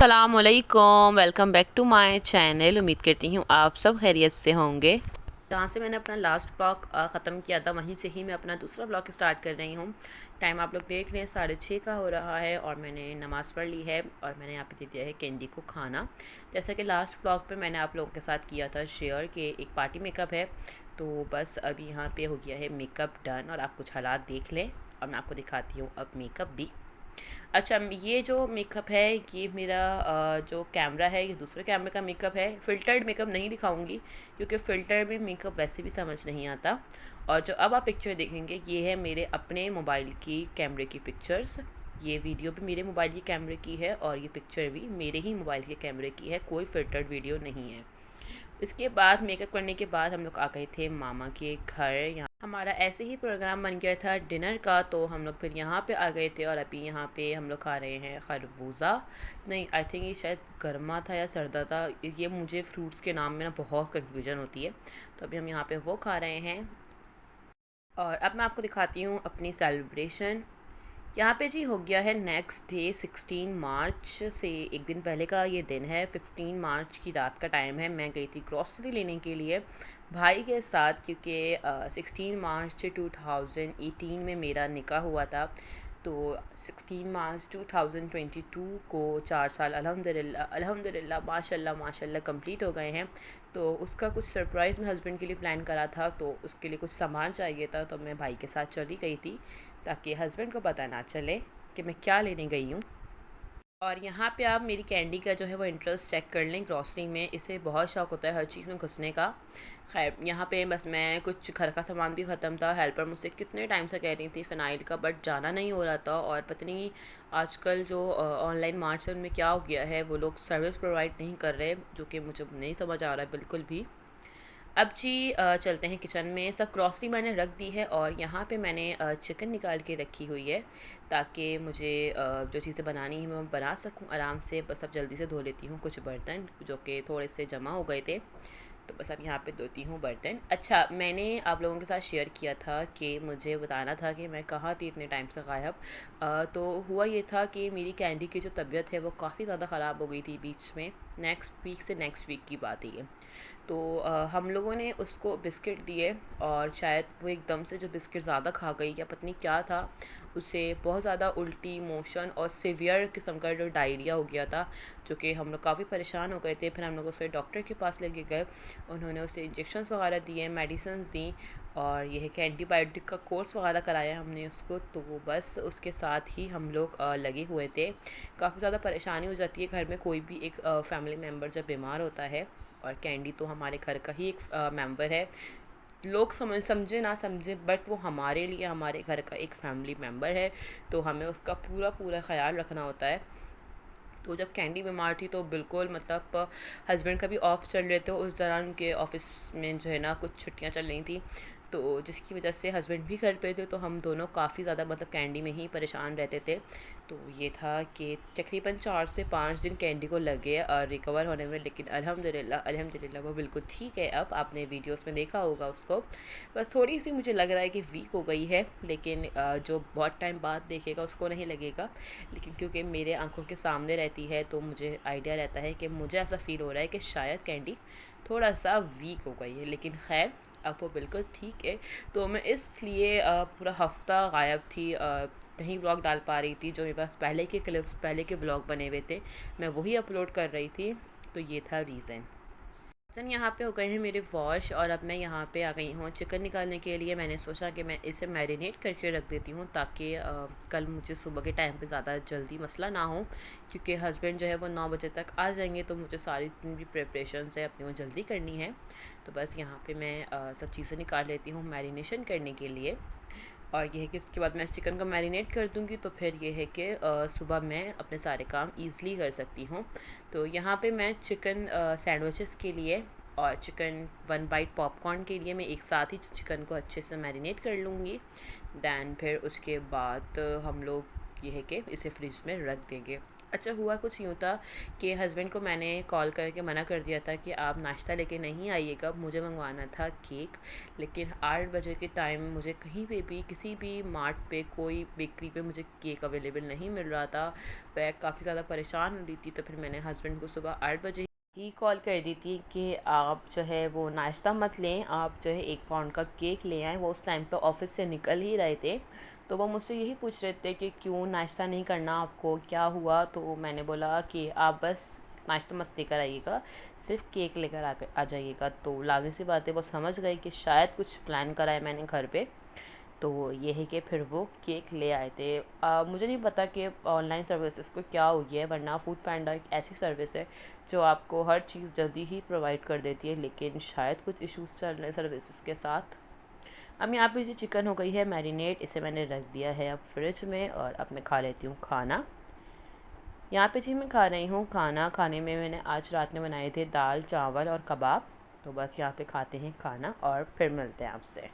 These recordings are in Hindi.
अस्सलामुअलैकुम, welcome back to my channel. उम्मीद करती हूँ आप सब खैरियत से होंगे। जहाँ से मैंने अपना लास्ट ब्लॉग ख़त्म किया था वहीं से ही मैं अपना दूसरा ब्लॉग स्टार्ट कर रही हूँ। टाइम आप लोग देख रहे हैं 6:30 का हो रहा है और मैंने नमाज़ पढ़ ली है और मैंने यहाँ पे दे दिया है कैंडी को खाना। जैसा कि लास्ट ब्लॉग पे मैंने आप लोगों के साथ किया था शेयर कि एक पार्टी मेकअप है, तो बस अभी यहाँ पे हो गया है मेकअप डन और आप कुछ हालात देख लें और मैं आपको दिखाती हूँ अब मेकअप भी। अच्छा, ये जो मेकअप है ये मेरा जो कैमरा है ये दूसरे कैमरे का मेकअप है। फ़िल्टर्ड मेकअप नहीं दिखाऊंगी क्योंकि फ़िल्टर में मेकअप वैसे भी समझ नहीं आता। और जो अब आप पिक्चर देखेंगे ये है मेरे अपने मोबाइल की कैमरे की पिक्चर्स। ये वीडियो भी मेरे मोबाइल के कैमरे की है और ये पिक्चर भी मेरे ही मोबाइल के कैमरे की है, कोई फ़िल्टर्ड वीडियो नहीं है। इसके बाद मेकअप करने के बाद हम लोग आ गए थे मामा के घर। यहाँ हमारा ऐसे ही प्रोग्राम बन गया था डिनर का, तो हम लोग फिर यहाँ पे आ गए थे और अभी यहाँ पे हम लोग खा रहे हैं खरबूजा। नहीं, आई थिंक ये शायद गर्मा था या सर्दा था। ये मुझे फ्रूट्स के नाम में ना बहुत कन्फ्यूजन होती है, तो अभी हम यहाँ पे वो खा रहे हैं। और अब मैं आपको दिखाती हूँ अपनी सेलिब्रेशन। यहाँ पे जी हो गया है नेक्स्ट डे 16 मार्च से एक दिन पहले का ये दिन है। 15 मार्च की रात का टाइम है। मैं गई थी ग्रॉसरी लेने के लिए भाई के साथ क्योंकि 16 मार्च 2018 में मेरा निकाह हुआ था। तो 16 मार्च 2022 को 4 साल अल्हम्दुलिल्लाह अल्हम्दुलिल्लाह माशाल्लाह माशाल्लाह कंप्लीट हो गए हैं। तो उसका कुछ सरप्राइज़ मैं हस्बैंड के लिए प्लान करा था, तो उसके लिए कुछ सामान चाहिए था, तो मैं भाई के साथ चली गई थी ताकि हस्बैंड को पता ना चले कि मैं क्या लेने गई हूँ। और यहाँ पे आप मेरी कैंडी का जो है वो इंटरेस्ट चेक कर लें। ग्रॉसरी में इसे बहुत शौक़ होता है हर चीज़ में घुसने का। खैर, यहाँ पे बस मैं कुछ घर का सामान भी ख़त्म था। हेल्पर मुझसे कितने टाइम से कह रही थी फ़िनाइल का, बट जाना नहीं हो रहा था। और पता नहीं आजकल जो ऑनलाइन मार्ट्स है उनमें क्या हो गया है, वो लोग सर्विस प्रोवाइड नहीं कर रहे, जो कि मुझे नहीं समझ आ रहा है बिल्कुल भी। अब जी चलते हैं किचन में। सब ग्रॉसरी मैंने रख दी है और यहाँ पे मैंने चिकन निकाल के रखी हुई है ताकि मुझे जो चीज़ें बनानी है मैं बना सकूँ आराम से। बस अब जल्दी से धो लेती हूँ कुछ बर्तन जो कि थोड़े से जमा हो गए थे, तो बस अब यहाँ पे धोती हूँ बर्तन। अच्छा, मैंने आप लोगों के साथ शेयर किया था कि मुझे बताना था कि मैं कहाँ थी इतने टाइम से गायब। तो हुआ ये था कि मेरी कैंडी की जो तबीयत है वो काफ़ी ज़्यादा ख़राब हो गई थी बीच में। नेक्स्ट वीक की बात है ये। तो हम लोगों ने उसको बिस्किट दिए और शायद वो एकदम से जो बिस्किट ज़्यादा खा गई या पता नहीं क्या था, उसे बहुत ज़्यादा उल्टी मोशन और सीवियर किस्म का जो डायरिया हो गया था, जो कि हम लोग काफ़ी परेशान हो गए थे। फिर हम लोग उसे डॉक्टर के पास लेके गए, उन्होंने उसे इंजेक्शन्स वगैरह दिए, मेडिसिन दी और यह है कि एंटीबायोटिक का कोर्स वगैरह कराया हमने उसको। तो वो बस उसके साथ ही हम लोग लगे हुए थे। काफ़ी ज़्यादा परेशानी हो जाती है घर में, कोई भी एक फैमिली मेम्बर जब बीमार होता है, और कैंडी तो हमारे घर का ही एक मेंबर है। लोग समझे ना समझे, बट वो हमारे लिए हमारे घर का एक फैमिली मेंबर है, तो हमें उसका पूरा पूरा ख्याल रखना होता है। तो जब कैंडी बीमार थी तो बिल्कुल मतलब हस्बैंड का भी ऑफ चल रहे थे उस दौरान, उनके ऑफिस में जो है ना कुछ छुट्टियां चल रही थी, तो जिसकी वजह से हस्बैंड भी घर पे थे, तो हम दोनों काफ़ी ज़्यादा मतलब कैंडी में ही परेशान रहते थे। तो ये था कि तकरीबन 4 से 5 दिन कैंडी को लगे रिकवर होने में, लेकिन अल्हम्दुलिल्लाह अल्हम्दुलिल्लाह वो बिल्कुल ठीक है। अब आपने वीडियोस में देखा होगा उसको, बस थोड़ी सी मुझे लग रहा है कि वीक हो गई है, लेकिन जो बहुत टाइम बाद देखेगा उसको नहीं लगेगा। लेकिन क्योंकि मेरे आंखों के सामने रहती है तो मुझे आइडिया रहता है कि मुझे ऐसा फ़ील हो रहा है कि शायद कैंडी थोड़ा सा वीक हो गई है, लेकिन खैर अब वो बिल्कुल ठीक है। तो मैं इसलिए पूरा हफ़्ता गायब थी, नहीं व्लॉग डाल पा रही थी। जो मेरे पास पहले के क्लिप्स पहले के व्लॉग बने हुए थे मैं वही अपलोड कर रही थी, तो ये था रीज़न। चिकन यहाँ पे हो गए हैं मेरे वॉश और अब मैं यहाँ पे आ गई हूँ चिकन निकालने के लिए। मैंने सोचा कि मैं इसे मैरिनेट करके रख देती हूँ ताकि कल मुझे सुबह के टाइम पे ज़्यादा जल्दी मसला ना हो, क्योंकि हस्बैंड जो है वो 9 बजे तक आ जाएंगे, तो मुझे सारी जितनी भी प्रिपरेशन है अपनी वो जल्दी करनी है। तो बस यहाँ पे मैं सब चीज़ें निकाल लेती हूँ मैरिनेशन करने के लिए। और ये है कि उसके बाद मैं चिकन को मैरिनेट कर दूँगी, तो फिर ये है कि सुबह मैं अपने सारे काम ईज़िली कर सकती हूँ। तो यहाँ पे मैं चिकन सैंडविचेस के लिए और चिकन 1 बाइट पॉपकॉर्न के लिए मैं एक साथ ही चिकन को अच्छे से मैरिनेट कर लूँगी। दैन फिर उसके बाद हम लोग ये है कि इसे फ्रिज में रख देंगे। अच्छा, हुआ कुछ यूँ था कि हस्बैंड को मैंने कॉल करके मना कर दिया था कि आप नाश्ता लेके नहीं आइएगा, मुझे मंगवाना था केक। लेकिन 8 बजे के टाइम मुझे कहीं पे भी किसी भी मार्ट पे कोई बेकरी पे मुझे केक अवेलेबल नहीं मिल रहा था। मैं काफ़ी ज़्यादा परेशान हो रही थी, तो फिर मैंने हस्बैंड को सुबह 8 बजे ही कॉल कर दी थी कि आप जो है वो नाश्ता मत लें, आप जो है 1 पाउंड का केक ले आएँ। वो उस टाइम पे ऑफ़िस से निकल ही रहे थे, तो वो मुझसे यही पूछ रहे थे कि क्यों नाश्ता नहीं करना आपको, क्या हुआ? तो मैंने बोला कि आप बस नाश्ता मत लेकर आइएगा, सिर्फ़ केक लेकर आ जाइएगा। तो लाज़मी सी बात है, वो समझ गए कि शायद कुछ प्लान करा है मैंने घर पे। तो ये है कि फिर वो केक ले आए थे। मुझे नहीं पता कि ऑनलाइन सर्विसेज को क्या हो गया है, वरना फूड पांडा एक ऐसी सर्विस है जो आपको हर चीज़ जल्दी ही प्रोवाइड कर देती है, लेकिन शायद कुछ इश्यूज चल रहे हैं सर्विसेज के साथ। अब यहाँ पे जी चिकन हो गई है मैरिनेट, इसे मैंने रख दिया है अब फ्रिज में, और अब मैं खा लेती हूँ खाना। यहाँ पे जी मैं खा रही हूँ खाना। खाने में मैंने आज रात में बनाए थे दाल चावल और कबाब। तो बस यहाँ पे खाते हैं खाना और फिर मिलते हैं आपसे।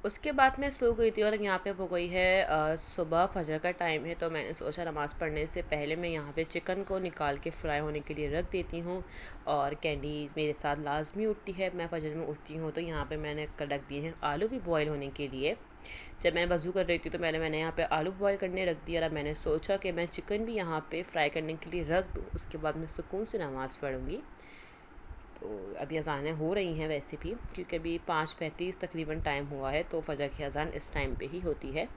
उसके बाद मैं सो गई थी, और यहाँ पे हो गई है सुबह फजर का टाइम है। तो मैंने सोचा नमाज़ पढ़ने से पहले मैं यहाँ पे चिकन को निकाल के फ्राई होने के लिए रख देती हूँ। और कैंडी मेरे साथ लाजमी उठती है, मैं फजर में उठती हूँ, तो यहाँ पे मैंने रख दिए हैं आलू भी बॉयल होने के लिए। जब मैं वज़ू कर रही थी तो मैंने यहाँ पे आलू बॉयल करने रख दिया, और मैंने सोचा कि मैं चिकन भी यहाँ पे फ्राई करने के लिए रख दूँ, उसके बाद मैं सुकून से नमाज़ पढ़ूँगी। तो अभी अज़ानें हो रही हैं वैसे भी, क्योंकि अभी 5:35 तकरीबन टाइम हुआ है, तो फ़जर की अज़ान इस टाइम पे ही होती है।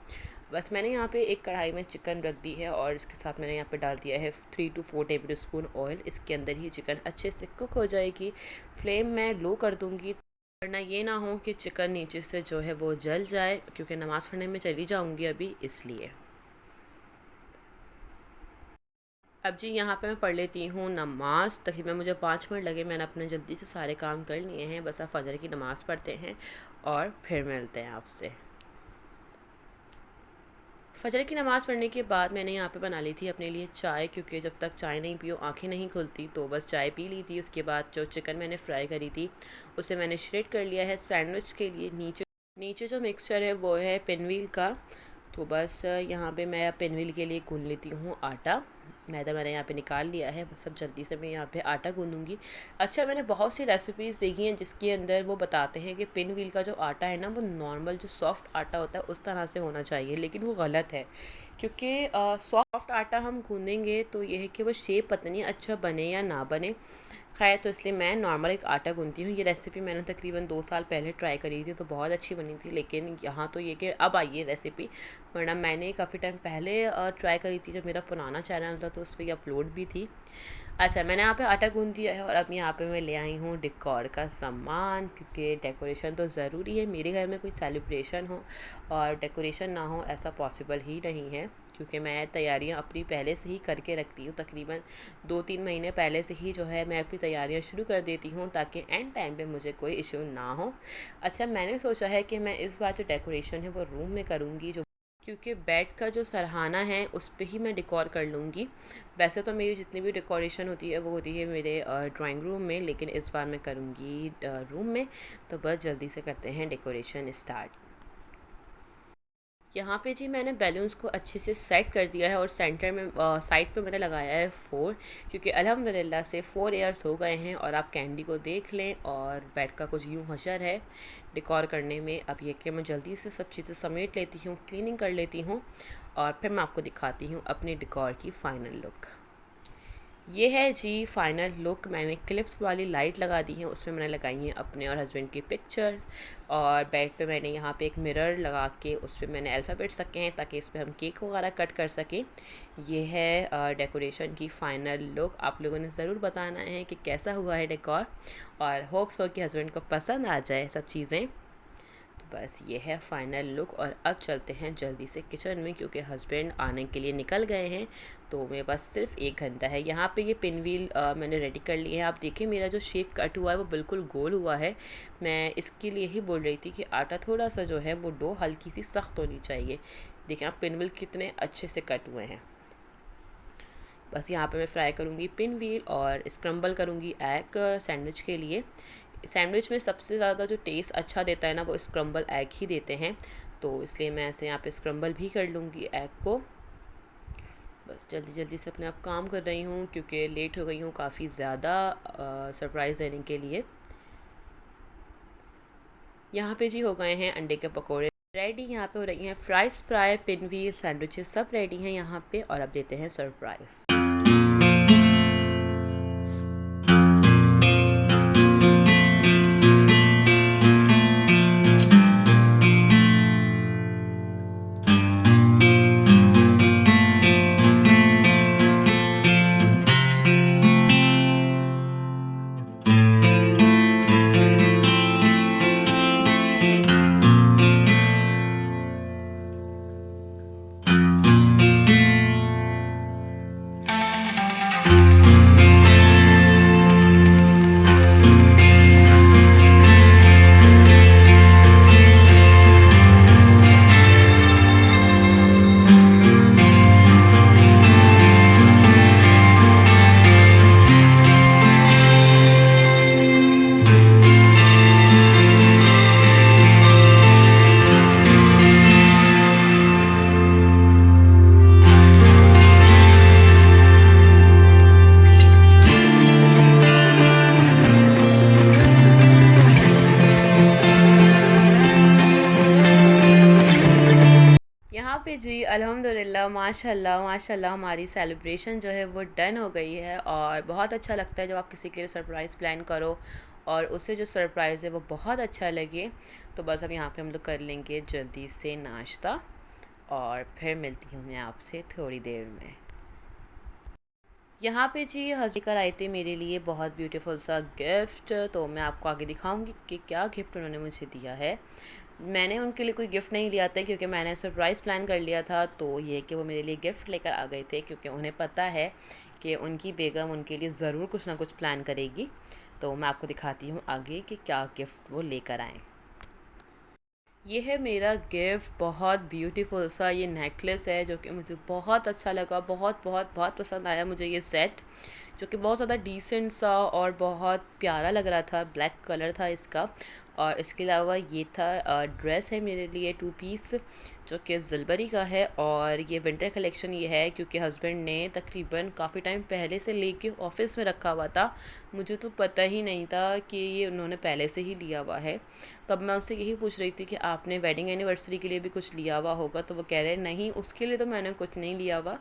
बस मैंने यहाँ पे एक कढ़ाई में चिकन रख दी है, और इसके साथ मैंने यहाँ पे डाल दिया है 3 to 4 टेबल स्पून ऑयल। इसके अंदर ही चिकन अच्छे से कुक हो जाएगी। फ्लेम मैं लो कर दूँगी, वरना ये ना हो कि चिकन नीचे से जो है वो जल जाए, क्योंकि नमाज़ पढ़ने में चली जाऊँगी अभी, इसलिए। अब जी यहाँ पे मैं पढ़ लेती हूँ नमाज़। तकरीबन मुझे 5 मिनट लगे, मैंने अपने जल्दी से सारे काम कर लिए हैं। बस अब फ़जर की नमाज़ पढ़ते हैं और फिर मिलते हैं आपसे। फ़जर की नमाज़ पढ़ने के बाद मैंने यहाँ पे बना ली थी अपने लिए चाय, क्योंकि जब तक चाय नहीं पियो आँखें नहीं खुलती। तो बस चाय पी ली थी। उसके बाद जो चिकन मैंने फ्राई करी थी उसे मैंने श्रेड कर लिया है सैंडविच के लिए। नीचे नीचे जो मिक्सचर है वो है पिनव्हील का। तो बस यहाँ पे मैं पिनव्हील के लिए गूँध लेती हूँ आटा। मैदा मैंने यहाँ पे निकाल लिया है, बस अब जल्दी से मैं यहाँ पे आटा गूँधूँगी। अच्छा, मैंने बहुत सी रेसिपीज़ देखी हैं जिसके अंदर वो बताते हैं कि पिन व्हील का जो आटा है ना, वो नॉर्मल जो सॉफ्ट आटा होता है उस तरह से होना चाहिए, लेकिन वो गलत है। क्योंकि सॉफ्ट आटा हम गूँधेंगे तो ये है कि वो शेप पता नहीं अच्छा बने या ना बने। खैर, तो इसलिए मैं नॉर्मल एक आटा गूँथती हूँ। ये रेसिपी मैंने तकरीबन 2 साल पहले ट्राई करी थी, तो बहुत अच्छी बनी थी। लेकिन यहाँ तो ये कि अब आई है रेसिपी, वरना मैंने काफ़ी टाइम पहले ट्राई करी थी, जब मेरा पुराना चैनल था तो उस पर अपलोड भी थी। अच्छा, मैंने यहाँ पे आटा गूँध दिया है, और अब यहाँ पे मैं ले आई हूँ डेकोर का सामान, क्योंकि डेकोरेशन तो ज़रूरी है। मेरे घर में कोई सेलिब्रेशन हो और डेकोरेशन ना हो, ऐसा पॉसिबल ही नहीं है, क्योंकि मैं तैयारियां अपनी पहले से ही करके रखती हूँ। तकरीबन 2-3 महीने पहले से ही जो है मैं अपनी तैयारियां शुरू कर देती हूँ, ताकि एंड टाइम पे मुझे कोई इशू ना हो। अच्छा, मैंने सोचा है कि मैं इस बार जो डेकोरेशन है वो रूम में करूँगी, जो क्योंकि बेड का जो सरहाना है उस पे ही मैं डेकोर कर लूँगी। वैसे तो मेरी जितनी भी डेकोरेशन होती है वो होती है मेरे ड्राइंग रूम में, लेकिन इस बार मैं करूँगी रूम में। तो बस जल्दी से करते हैं डेकोरेशन स्टार्ट। यहाँ पे जी मैंने बैलून्स को अच्छे से सेट कर दिया है, और सेंटर में साइड पे मैंने लगाया है 4, क्योंकि अल्हम्दुलिल्लाह से 4 ईयर्स हो गए हैं। और आप कैंडी को देख लें, और बेड का कुछ यूँ हशर है डेकोर करने में। अब ये कि मैं जल्दी से सब चीज़ें समेट लेती हूँ, क्लीनिंग कर लेती हूँ, और फिर मैं आपको दिखाती हूँ अपनी डेकोर की फ़ाइनल लुक। ये है जी फाइनल लुक। मैंने क्लिप्स वाली लाइट लगा दी है, उसमें मैंने लगाई हैं अपने और हस्बैंड की पिक्चर्स। और बेड पे मैंने यहाँ पे एक मिरर लगा के उस पर मैंने अल्फ़ाबेट्स रखे हैं, ताकि इस पर हम केक वगैरह कट कर सकें। ये है डेकोरेशन की फ़ाइनल लुक। आप लोगों ने ज़रूर बताना है कि कैसा हुआ है डेकोर, और होप्स हो कि हस्बैंड को पसंद आ जाए सब चीज़ें। बस ये है फाइनल लुक, और अब चलते हैं जल्दी से किचन में, क्योंकि हस्बैंड आने के लिए निकल गए हैं। तो मेरे पास सिर्फ 1 घंटा है। यहाँ पे ये पिन व्हील मैंने रेडी कर लिए हैं। आप देखिए मेरा जो शेप कट हुआ है वो बिल्कुल गोल हुआ है। मैं इसके लिए ही बोल रही थी कि आटा थोड़ा सा जो है वो डो हल्की सी सख्त होनी चाहिए। देखिए आप पिन व्हील कितने अच्छे से कट हुए हैं। बस यहाँ पे मैं फ्राई करूँगी पिन व्हील, और स्क्रम्बल करूँगी एग सैंडविच के लिए। सैंडविच में सबसे ज़्यादा जो टेस्ट अच्छा देता है ना, वो स्क्रम्बल एग ही देते हैं। तो इसलिए मैं ऐसे यहाँ पे स्क्रम्बल भी कर लूँगी एग को। बस जल्दी जल्दी से अपने आप काम कर रही हूँ क्योंकि लेट हो गई हूँ काफ़ी ज़्यादा सरप्राइज़ देने के लिए। यहाँ पे जी हो गए हैं अंडे के पकोड़े रेडी। यहाँ पे हो रही हैं फ्राइज़ फ्राई पिनवील सैंडविचेस सब रेडी हैं यहाँ पे, और अब देते हैं सरप्राइज़। यहाँ पे जी अल्हम्दुलिल्लाह माशाल्लाह माशाल्लाह हमारी सेलिब्रेशन जो है वो डन हो गई है। और बहुत अच्छा लगता है जब आप किसी के लिए सरप्राइज़ प्लान करो और उसे जो सरप्राइज़ है वो बहुत अच्छा लगे। तो बस अब यहाँ पे हम लोग कर लेंगे जल्दी से नाश्ता और फिर मिलती हूँ मैं आपसे थोड़ी देर में। यहाँ पे जी हस्बैंड लेकर आए थे मेरे लिए बहुत ब्यूटीफुल सा गिफ्ट, तो मैं आपको आगे दिखाऊंगी कि क्या गिफ्ट उन्होंने मुझे दिया है। मैंने उनके लिए कोई गिफ्ट नहीं लिया था क्योंकि मैंने सरप्राइज़ प्लान कर लिया था। तो ये कि वो मेरे लिए गिफ्ट लेकर आ गए थे क्योंकि उन्हें पता है कि उनकी बेगम उनके लिए ज़रूर कुछ ना कुछ प्लान करेगी। तो मैं आपको दिखाती हूँ आगे कि क्या गिफ्ट वो लेकर आएँ। ये है मेरा गिफ्ट, बहुत ब्यूटीफुल सा ये नेकलेस है जो कि मुझे बहुत अच्छा लगा, बहुत बहुत बहुत पसंद आया मुझे ये सेट, जो कि बहुत ज़्यादा डिसेंट सा और बहुत प्यारा लग रहा था। ब्लैक कलर था इसका। और इसके अलावा ये था ड्रेस है मेरे लिए 2 पीस जो कि ज़िलबरी का है। और ये विंटर कलेक्शन ये है क्योंकि हस्बैंड ने तकरीबन काफ़ी टाइम पहले से लेके ऑफिस में रखा हुआ था। मुझे तो पता ही नहीं था कि ये उन्होंने पहले से ही लिया हुआ है। तब मैं उससे यही पूछ रही थी कि आपने वेडिंग एनिवर्सरी के लिए भी कुछ लिया हुआ होगा, तो वो कह रहे नहीं उसके लिए तो मैंने कुछ नहीं लिया हुआ।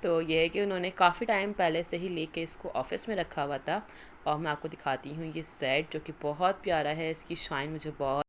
तो ये है कि उन्होंने काफ़ी टाइम पहले से ही लेके इसको ऑफिस में रखा हुआ था। और मैं आपको दिखाती हूँ ये सेट जो कि बहुत प्यारा है, इसकी शाइन मुझे बहुत